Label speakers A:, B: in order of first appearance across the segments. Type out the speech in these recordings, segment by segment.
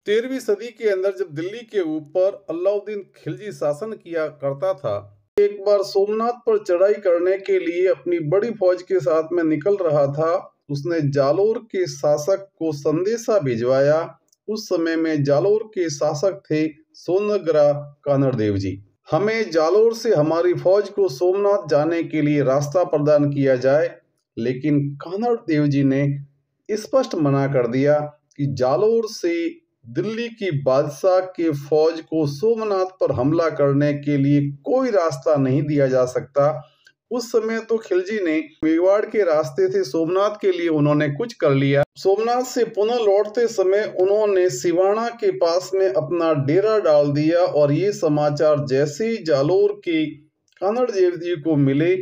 A: 13वीं सदी के अंदर जब दिल्ली के ऊपर अलाउद्दीन खिलजी शासन किया करता था, एक बार सोमनाथ पर चढ़ाई करने के लिए अपनी बड़ी फौज के साथ में निकल रहा था। उसने जालोर के शासक को संदेशा भिजवाया। उस समय में जालोर के शासक थे सोनग्रा कानड़ देव जी। हमें जालोर से हमारी फौज को सोमनाथ जाने के लिए रास्ता प्रदान किया जाए, लेकिन कानड़ देव जी ने स्पष्ट मना कर दिया कि जालोर से दिल्ली की बादशाह के फौज को सोमनाथ पर हमला करने के लिए कोई रास्ता नहीं दिया जा सकता। उस समय तो खिलजी ने मेवाड़ के रास्ते से सोमनाथ के लिए उन्होंने कुछ कर लिया। सोमनाथ से पुनः लौटते समय उन्होंने सिवाना के पास में अपना डेरा डाल दिया और ये समाचार जैसे ही जालोर के कानड़ देव जी को मिले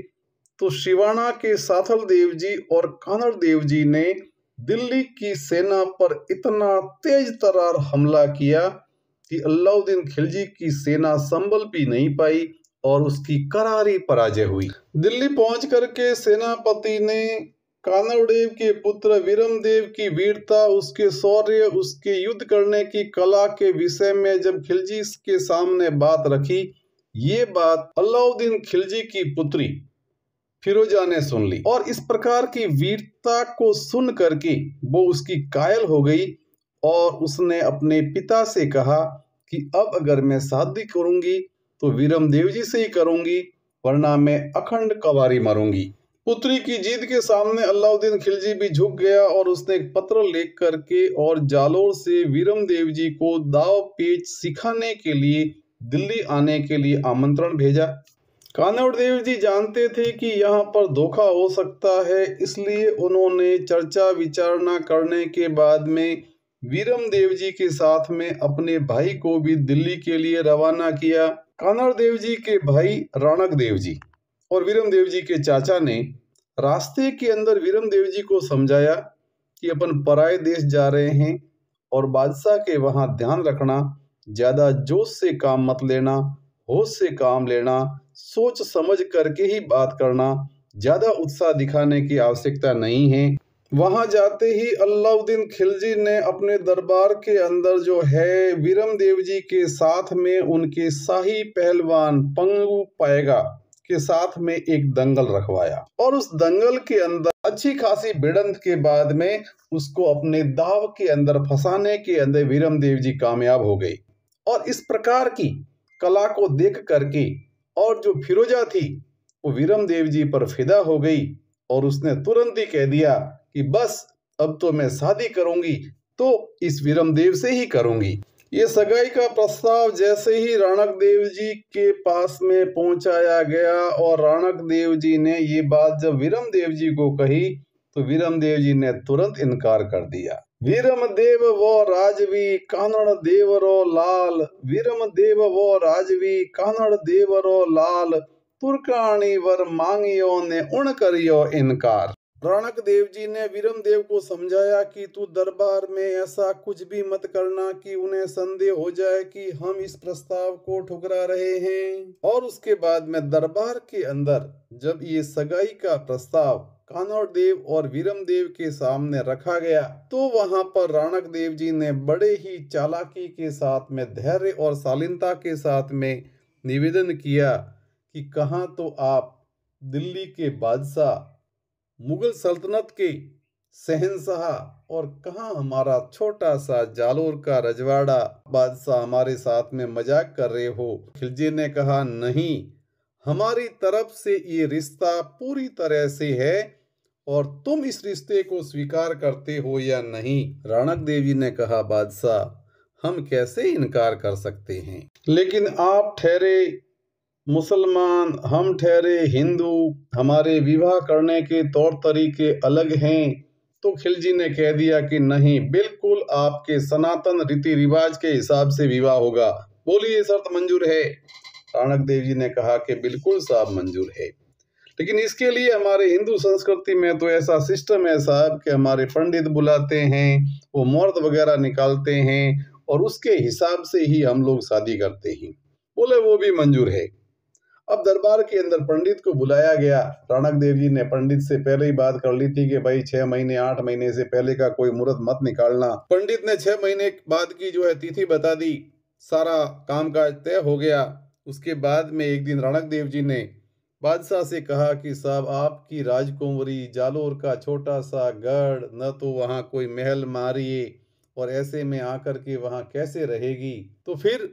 A: तो सिवाना के साथल देव जी और कानड़ देव जी ने दिल्ली की सेना पर इतना तेज तर्रार हमला किया कि अलाउद्दीन खिलजी की सेना संभल भी नहीं पाई और उसकी करारी पराजय हुई। दिल्ली पहुंच करके सेनापति ने कानड़देव के पुत्र वीरमदेव की वीरता, उसके शौर्य, उसके युद्ध करने की कला के विषय में जब खिलजी के सामने बात रखी, ये बात अलाउद्दीन खिलजी की पुत्री फिरोजा ने सुन ली और इस प्रकार की वीरता को सुन करके वो उसकी कायल हो गई और उसने अपने पिता से कहा कि अब अगर मैं शादी करूंगी तो वीरमदेव जी से ही करूंगी, वरना मैं अखंड कवारी मरूंगी। पुत्री की जीत के सामने अलाउद्दीन खिलजी भी झुक गया और उसने एक पत्र लिख करके और जालोर से वीरमदेव जी को दाव पेच सिखाने के लिए दिल्ली आने के लिए आमंत्रण भेजा। कानड़ देव जी जानते थे कि यहाँ पर धोखा हो सकता है, इसलिए उन्होंने चर्चा विचारणा करने के बाद में वीरम देव जी के साथ में अपने भाई को भी दिल्ली के लिए रवाना किया। कानड़ देव जी के भाई राणक देव जी और वीरम देव जी के चाचा ने रास्ते के अंदर वीरम देव जी को समझाया कि अपन पराए देश जा रहे हैं और बादशाह के वहाँ ध्यान रखना, ज्यादा जोश से काम मत लेना, होश से काम लेना, सोच समझ करके ही बात करना, ज्यादा उत्साह दिखाने की आवश्यकता नहीं है। वहां जाते ही अलाउद्दीन खिलजी ने अपने दरबार के अंदर जो है वीरम देव जी के साथ में उनके शाही पहलवान पंगू पाएगा के साथ में एक दंगल रखवाया और उस दंगल के अंदर अच्छी खासी भिड़ंत के बाद में उसको अपने दाव के अंदर फंसाने के अंदर वीरम देव जी कामयाब हो गए। और इस प्रकार की कला को देख करके और जो फिरोजा थी वो वीरम देव जी पर फिदा हो गई और उसने तुरंत ही कह दिया कि बस अब तो मैं शादी करूंगी तो इस वीरम देव से ही करूंगी। ये सगाई का प्रस्ताव जैसे ही राणक देव जी के पास में पहुंचाया गया और राणक देव जी ने ये बात जब वीरम देव जी को कही तो वीरम देव जी ने तुरंत इनकार कर दिया। वीरम देव वो राजवी कानड़ देवरो लाल, वीरम देव वो राजवी कानड़ देवरो लाल, तुर्काणी वर मांगियो ने उन करियो इनकार। राणक देव जी ने वीरम देव को समझाया कि तू दरबार में ऐसा कुछ भी मत करना कि उन्हें संदेह हो जाए कि हम इस प्रस्ताव को ठुकरा रहे हैं। और उसके बाद में दरबार के अंदर जब ये सगाई का प्रस्ताव कानड़ देव और वीरम देव के सामने रखा गया तो वहां पर राणक देव जी ने बड़े ही चालाकी के साथ में, धैर्य और शालीनता के साथ में निवेदन किया कि कहाँ तो आप दिल्ली के बादशाह, मुगल सल्तनत के शहंशाह और कहाँ हमारा छोटा सा जालोर का रजवाड़ा बादशाह हमारे साथ में मजाक कर रहे हो। खिलजी ने कहा नहीं, हमारी तरफ से ये रिश्ता पूरी तरह से है और तुम इस रिश्ते को स्वीकार करते हो या नहीं। राणक देव जी ने कहा बादशाह हम कैसे इनकार कर सकते हैं, लेकिन आप ठहरे मुसलमान, हम ठहरे हिंदू, हमारे विवाह करने के तौर तरीके अलग हैं। तो खिलजी ने कह दिया कि नहीं, बिल्कुल आपके सनातन रीति रिवाज के हिसाब से विवाह होगा, बोलिए शर्त मंजूर है। राणक देव जी ने कहा कि बिल्कुल साहब मंजूर है, लेकिन इसके लिए हमारे हिंदू संस्कृति में तो ऐसा सिस्टम है साहब कि हमारे पंडित बुलाते हैं, वो मुहूर्त वगैरह निकालते हैं और उसके हिसाब से ही हम लोग शादी करते हैं। बोले वो भी मंजूर है। अब दरबार के अंदर पंडित को बुलाया गया। राणक देव जी ने पंडित से पहले ही बात कर ली थी कि भाई 6 महीने 8 महीने से पहले का कोई मुहूर्त मत निकालना। पंडित ने 6 महीने बाद की जो है तिथि बता दी। सारा कामकाज तय हो गया। उसके बाद में एक दिन राणक देव जी ने बादशाह से कहा कि साहब, आपकी राजकुंवरी जालोर का छोटा सा गढ़, न तो वहाँ कोई महल मारिए और ऐसे में आकर के वहाँ कैसे रहेगी, तो फिर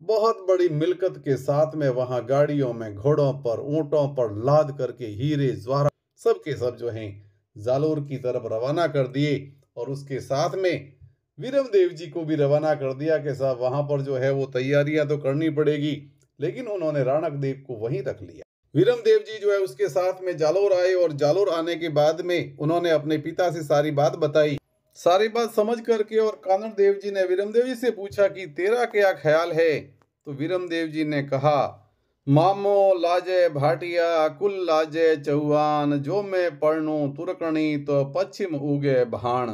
A: बहुत बड़ी मिलकत के साथ में वहां गाड़ियों में, घोड़ों पर, ऊंटों पर लाद करके हीरे ज्वारा सब के सब जो हैं जालोर की तरफ रवाना कर दिए। और उसके साथ में वीरम देव जी को भी रवाना कर दिया कि साहब वहां पर जो है वो तैयारियां तो करनी पड़ेगी। लेकिन उन्होंने राणक देव को वहीं रख लिया। वीरम देव जी जो है उसके साथ में जालोर आए और जालोर आने के बाद में उन्होंने अपने पिता से सारी बात बताई। सारी बात समझ करके और कानड़ देव जी ने वीरम देव जी से पूछा कि तेरा क्या ख्याल है। तो वीरम देव जी ने कहा, मामो लाजे भाटिया कुल लाजे चौहान, जो मैं पढ़नू तुरकणी तो पश्चिम उगे भाण।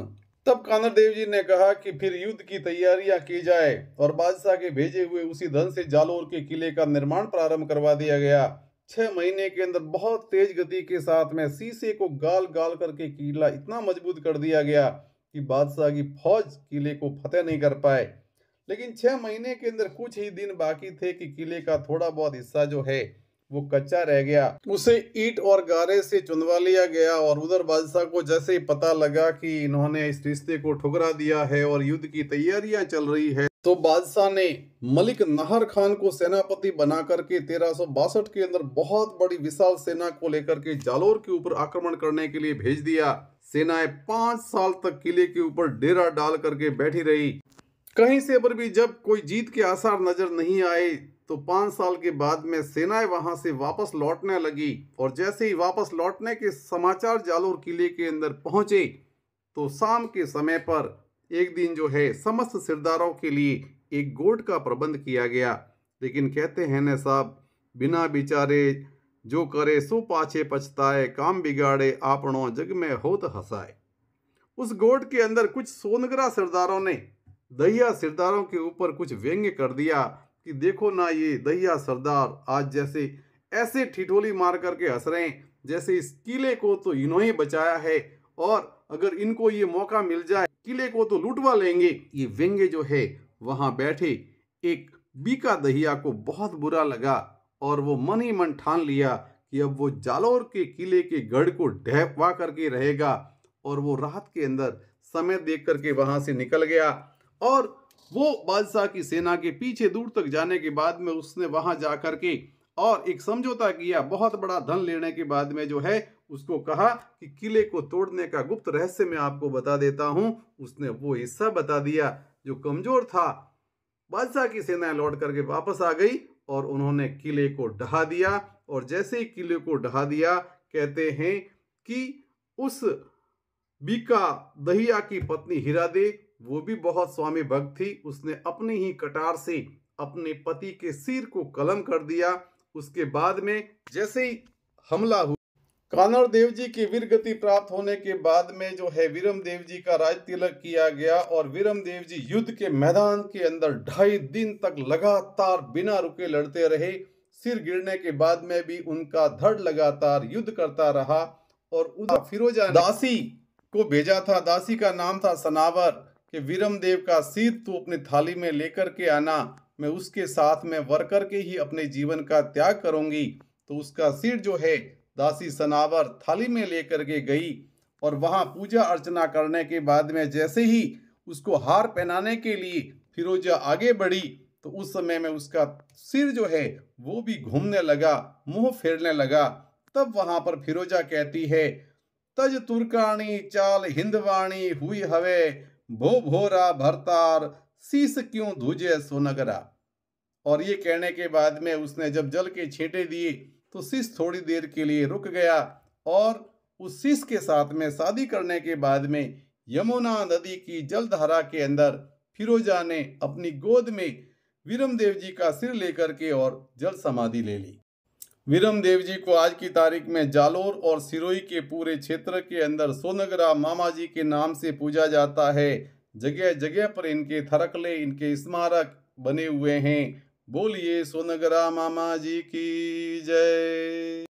A: तब कानड़ देव जी ने कहा कि फिर युद्ध की तैयारियां की जाए और बादशाह के भेजे हुए उसी धन से जालोर के किले का निर्माण प्रारंभ करवा दिया गया। 6 महीने के अंदर बहुत तेज गति के साथ में शीशे को गाल गाल करके किला इतना मजबूत कर दिया गया कि बादशाह की फौज किले को फतेह नहीं कर पाए। लेकिन 6 महीने के अंदर कुछ ही दिन बाकी थे कि किले का थोड़ा बहुत हिस्सा जो है वो कच्चा रह गया। उसे ईंट और गारे से चुनवा लिया गया। और उधर बादशाह को जैसे ही पता लगा कि इन्होंने इस रिश्ते को ठुकरा दिया है और युद्ध की तैयारियां चल रही है, तो बादशाह ने मलिक नाहर खान को सेनापति बना करके 1362 के अंदर बहुत बड़ी विशाल सेना को लेकर के जालोर के ऊपर आक्रमण करने के लिए भेज दिया। सेनाएं 5 साल तक किले के ऊपर डेरा डाल करके बैठी रही। कहीं से पर भी जब कोई जीत के आसार नजर नहीं आए तो 5 साल के बाद में सेनाएं वहां से वापस लौटने लगी। और जैसे ही वापस लौटने के समाचार जालोर किले के अंदर पहुंचे तो शाम के समय पर एक दिन जो है समस्त सिरदारों के लिए एक गोट का प्रबंध किया गया। लेकिन कहते हैं न साहब, बिना विचारे जो करे सो पाछे पछताए, काम बिगाड़े आपनों जग में होत हंसाए। उस गोट के अंदर कुछ सोनगरा सरदारों ने दहिया सरदारों के ऊपर कुछ व्यंग्य कर दिया कि देखो ना, ये दहिया सरदार आज जैसे ऐसे ठिठोली मार करके हंस रहे हैं जैसे इस किले को तो इन्होंने बचाया है और अगर इनको ये मौका मिल जाए किले को तो लूटवा लेंगे। ये व्यंग्य जो है वहां बैठे एक बीका दहिया को बहुत बुरा लगा और वो मन ही मन ठान लिया कि अब वो जालोर के किले के गढ़ को ढहवा करके रहेगा। और वो रात के अंदर समय देख करके वहां से निकल गया और वो बादशाह की सेना के पीछे दूर तक जाने के बाद में उसने वहां जा करके और एक समझौता किया। बहुत बड़ा धन लेने के बाद में जो है उसको कहा कि किले को तोड़ने का गुप्त रहस्य मैं आपको बता देता हूं। उसने वो हिस्सा बता दिया जो कमजोर था। बादशाह की सेना लौट करके वापस आ गई और उन्होंने किले को ढहा दिया। और जैसे ही किले को ढहा दिया, कहते हैं कि उस बीका दहिया की पत्नी हीरादे, वो भी बहुत स्वामी भक्त थी, उसने अपनी ही कटार से अपने पति के सिर को कलम कर दिया। उसके बाद में जैसे ही हमला हुआ, कानड़ देव जी की वीर गति प्राप्त होने के बाद में जो है वीरम देव जी का राज तिलक किया गया। और वीरम देव जी युद्ध के मैदान के अंदर 2.5 दिन तक लगातार बिना रुके लड़ते रहे। सिर गिरने के बाद में भी उनका धड़ लगातार युद्ध करता रहा। और उधर फिरोजा दासी को भेजा था, दासी का नाम था सनावर, कि वीरम देव का सिर तू अपनी थाली में लेकर के आना, मैं उसके साथ में वर करके ही अपने जीवन का त्याग करूंगी। तो उसका सिर जो है दासी सनावर थाली में लेकर के गई और वहां पूजा अर्चना करने के बाद में जैसे ही उसको हार पहनाने के लिए फिरोजा आगे बढ़ी तो उस समय में उसका सिर जो है वो भी घूमने लगा, मुंह फेरने लगा। तब वहां पर फिरोजा कहती है, तज तुर्कानी चाल हिंदवाणी हुई हवे, भो भोरा भरतार शीस क्यों धुजे सोनगरा। और ये कहने के बाद में उसने जब जल के छींटे दिए तो शीश थोड़ी देर के लिए रुक गया। और उस शीश के साथ में शादी करने के बाद में यमुना नदी की जलधारा के अंदर फिरोजा ने अपनी गोद में वीरम देव जी का सिर लेकर के और जल समाधि ले ली। वीरम देव जी को आज की तारीख में जालोर और सिरोही के पूरे क्षेत्र के अंदर सोनगरा मामा जी के नाम से पूजा जाता है। जगह जगह पर इनके थरकले, इनके स्मारक बने हुए हैं। बोलिए सोनगरा मामा जी की जय।